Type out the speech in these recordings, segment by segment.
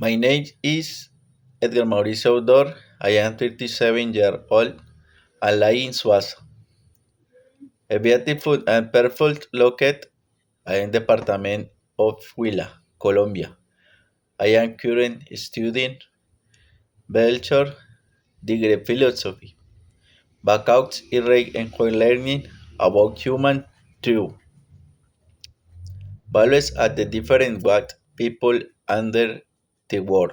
My name is Edgar Mauricio Udor. I am 37 years old and live in Suaza, a beautiful and perfect located in the department of Huila, Colombia. I am currently studying Bachelor degree philosophy. Backouts I enjoy learning about human truth, values at the different what people under the world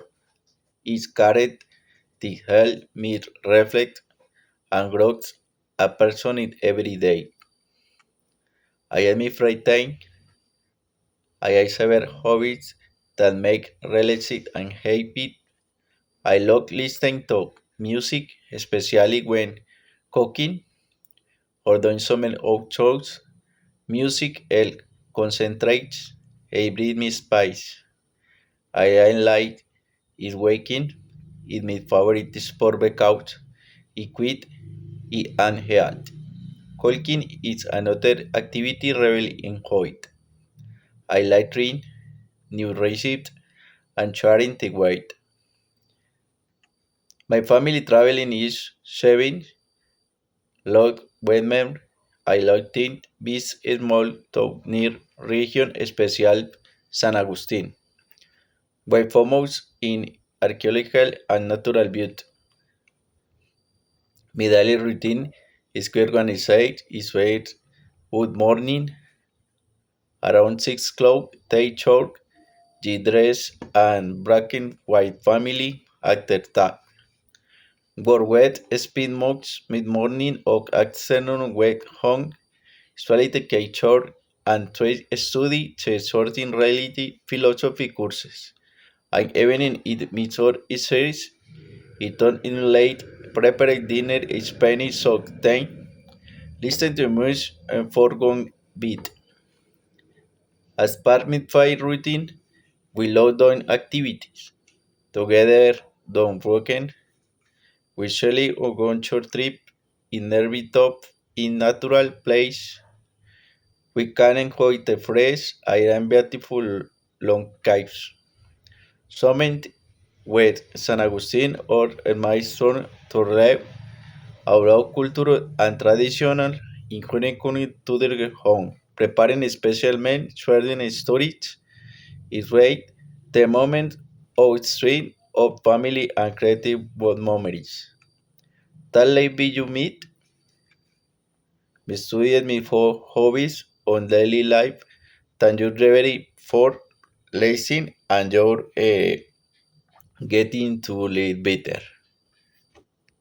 is carried to help me reflect and grow a person in every day. I am my free time. I have several hobbies that make relaxed and happy. I love listening to music, especially when cooking or doing some outdoors. Music helps concentrate and bring me spice. I like is waking. It's my favorite sport workout. I quit and health. Cooking is another activity really enjoyed. I like trying new recipes and sharing the weight. My family traveling is saving log women. I like to visit small town near region especial San Agustin, where famous in archaeological and natural beauty. My daily routine is organized is wait good morning around 6 o'clock, take short, dress and breaking white family after that. Work spend much mid-morning or afternoon work home, study the culture and trade study the certain reality philosophy courses. And evening it major essays, it on in late, prepare dinner, Spanish soak time, listen to music and foregone beat. As part of my routine, we love doing activities. Together, don't broken, we usually go on short trip in every top in natural place. We can enjoy the fresh air and beautiful long caves. Summit with San Agustin or el Maestro Torre about culture and traditional, including to their home. Preparing special men, sharing stories, is great. The moment of stream of family and creative world memories. That be you meet, me studied me for hobbies on daily life, than you ready for lesson and your getting to live better.